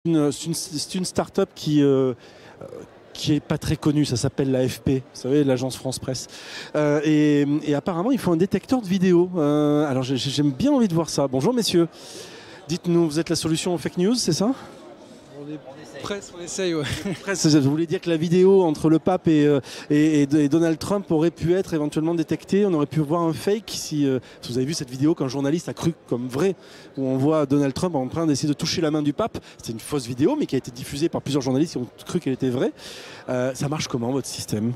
C'est une start-up qui est pas très connue, ça s'appelle l'AFP, vous savez, l'agence France Presse. Et apparemment, ils font un détecteur de vidéos. Alors j'ai bien envie de voir ça. Bonjour messieurs, dites-nous, vous êtes la solution aux fake news, c'est ça? On essaye, ouais. Vous voulez dire que la vidéo entre le pape et Donald Trump aurait pu être éventuellement détectée, on aurait pu voir un fake si vous avez vu cette vidéo qu'un journaliste a cru comme vrai, où on voit Donald Trump en train d'essayer de toucher la main du pape. C'est une fausse vidéo mais qui a été diffusée par plusieurs journalistes qui ont cru qu'elle était vraie. Ça marche comment votre système?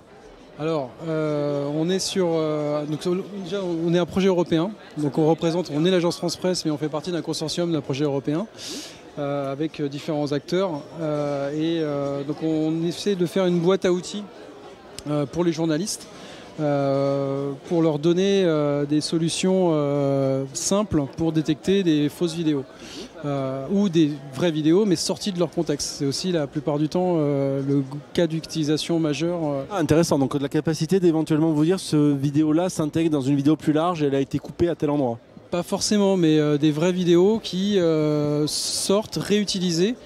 Alors, on est sur. Donc, déjà, on est un projet européen. Donc, on est l'agence France Presse, mais on fait partie d'un consortium d'un projet européen avec différents acteurs. Donc, on essaie de faire une boîte à outils pour les journalistes pour leur donner des solutions simples pour détecter des fausses vidéos. Ou des vraies vidéos mais sorties de leur contexte. C'est aussi la plupart du temps le cas d'utilisation majeur. Intéressant, donc la capacité d'éventuellement vous dire ce vidéo-là s'intègre dans une vidéo plus large et elle a été coupée à tel endroit. Pas forcément, mais des vraies vidéos qui sortent réutilisées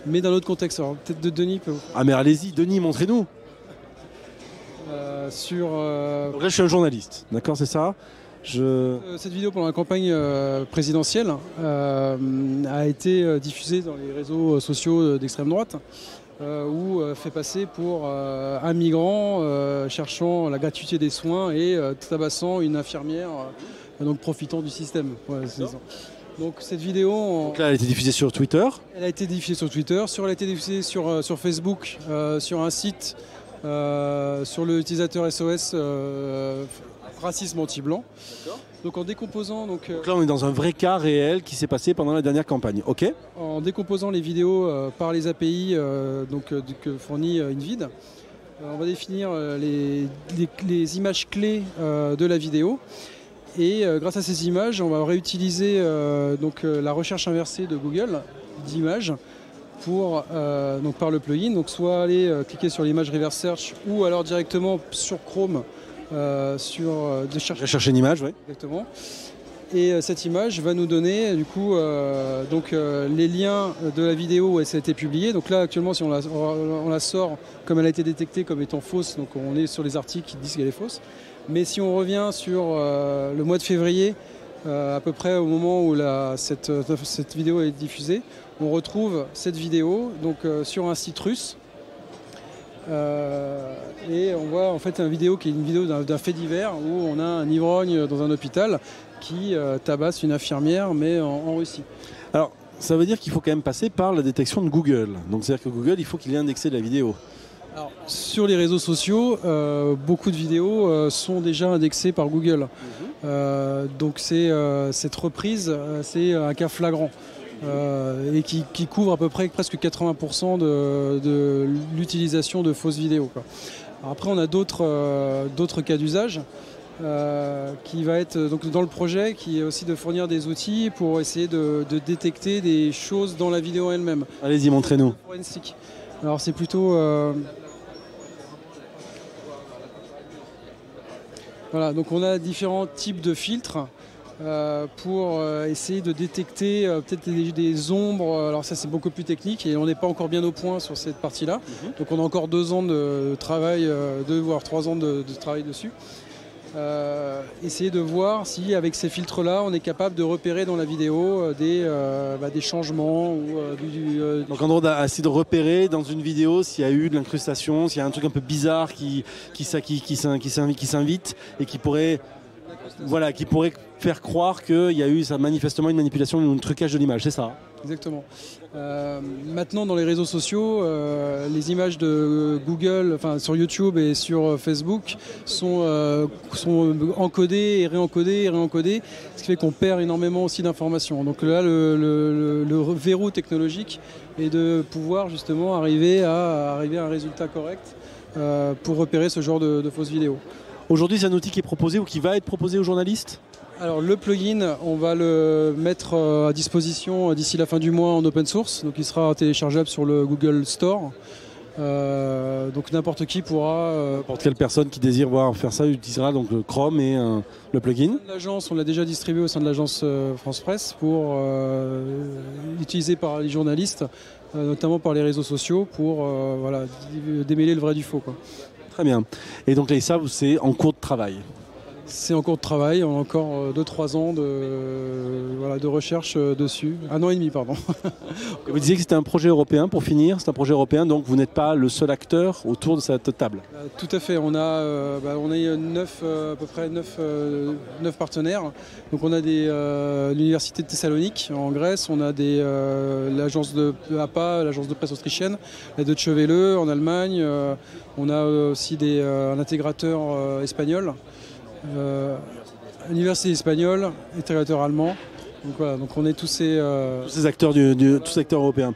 mais dans autre contexte. Alors peut-être de Denis peut... Ah mais allez-y, Denis, montrez-nous. Donc là je suis un journaliste, d'accord, c'est ça? Cette vidéo pendant la campagne présidentielle a été diffusée dans les réseaux sociaux d'extrême droite où fait passer pour un migrant cherchant la gratuité des soins et tabassant une infirmière donc profitant du système. Ouais, c'est ça. Donc cette vidéo... Donc là elle a été diffusée sur Twitter. Elle a été diffusée sur Twitter, elle a été diffusée sur Facebook, sur un site, sur l'utilisateur SOS racisme anti-blanc. Donc en décomposant... Donc là on est dans un vrai cas réel qui s'est passé pendant la dernière campagne, ok? En décomposant les vidéos par les API que fournit InVid, on va définir les images clés de la vidéo. Et grâce à ces images, on va réutiliser la recherche inversée de Google d'images par le plugin. Donc soit aller cliquer sur l'image Reverse Search ou alors directement sur Chrome chercher une image, oui. Exactement. Et cette image va nous donner du coup les liens de la vidéo où elle a été publiée. Donc là actuellement si on la sort comme elle a été détectée comme étant fausse, donc on est sur les articles qui disent qu'elle est fausse. Mais si on revient sur le mois de février, à peu près au moment où cette vidéo est diffusée, on retrouve cette vidéo donc, sur un site russe. Et on voit en fait une vidéo qui est une vidéo d'un fait divers où on a un ivrogne dans un hôpital qui tabasse une infirmière mais en Russie. Alors ça veut dire qu'il faut quand même passer par la détection de Google. Donc c'est-à-dire que Google, il faut qu'il ait indexé la vidéo. Alors, sur les réseaux sociaux, beaucoup de vidéos sont déjà indexées par Google. Donc cette reprise, c'est un cas flagrant. Et qui couvre à peu près presque 80% de l'utilisation de fausses vidéos, quoi. Alors après, on a d'autres cas d'usage qui va être donc, dans le projet, qui est aussi de fournir des outils pour essayer de détecter des choses dans la vidéo elle-même. Allez-y, montrez-nous. Alors c'est plutôt... Voilà, donc on a différents types de filtres pour essayer de détecter peut-être des ombres. Alors ça c'est beaucoup plus technique et on n'est pas encore bien au point sur cette partie-là. Donc on a encore 2 ans de travail, 2 voire 3 ans de travail dessus. Essayer de voir si avec ces filtres-là on est capable de repérer dans la vidéo des changements. Donc en gros essayer de repérer dans une vidéo s'il y a eu de l'incrustation, s'il y a un truc un peu bizarre qui s'invite et qui pourrait faire croire qu'il y a eu manifestement une manipulation ou un trucage de l'image, c'est ça? Exactement. Maintenant, dans les réseaux sociaux, les images de Google, enfin sur YouTube et sur Facebook, sont encodées et réencodées, ce qui fait qu'on perd énormément aussi d'informations. Donc là, le verrou technologique est de pouvoir justement arriver à un résultat correct pour repérer ce genre de fausses vidéos. Aujourd'hui, c'est un outil qui est proposé ou qui va être proposé aux journalistes? Alors le plugin, on va le mettre à disposition d'ici la fin du mois en open source, donc il sera téléchargeable sur le Google Store. Donc n'importe qui pourra... N'importe quelle personne qui désire faire ça utilisera donc le Chrome et le plugin. L'agence, on l'a déjà distribué au sein de l'agence France Presse pour utiliser par les journalistes notamment par les réseaux sociaux, pour voilà, démêler le vrai du faux, quoi. Très bien. Et donc là, ça, c'est en cours de travail. C'est en cours de travail, on a encore 2-3 ans voilà, de recherche dessus. 1 an et demi, pardon. Vous disiez que c'était un projet européen, pour finir, c'est un projet européen, donc vous n'êtes pas le seul acteur autour de cette table. Tout à fait, on a à peu près 9 partenaires. Donc on a l'Université de Thessalonique en Grèce, on a l'agence de APA, l'agence de presse autrichienne, la Deutsche Welle en Allemagne, on a aussi un intégrateur espagnol. Université espagnole, intégrateur allemand. Donc voilà, donc on est tous ces acteurs tous ces acteurs européens.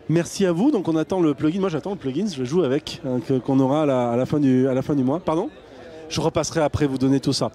Merci à vous. Donc on attend le plugin. Moi j'attends le plugin, je joue avec, qu'on aura à la fin du mois. Pardon ? Je repasserai après vous donner tout ça.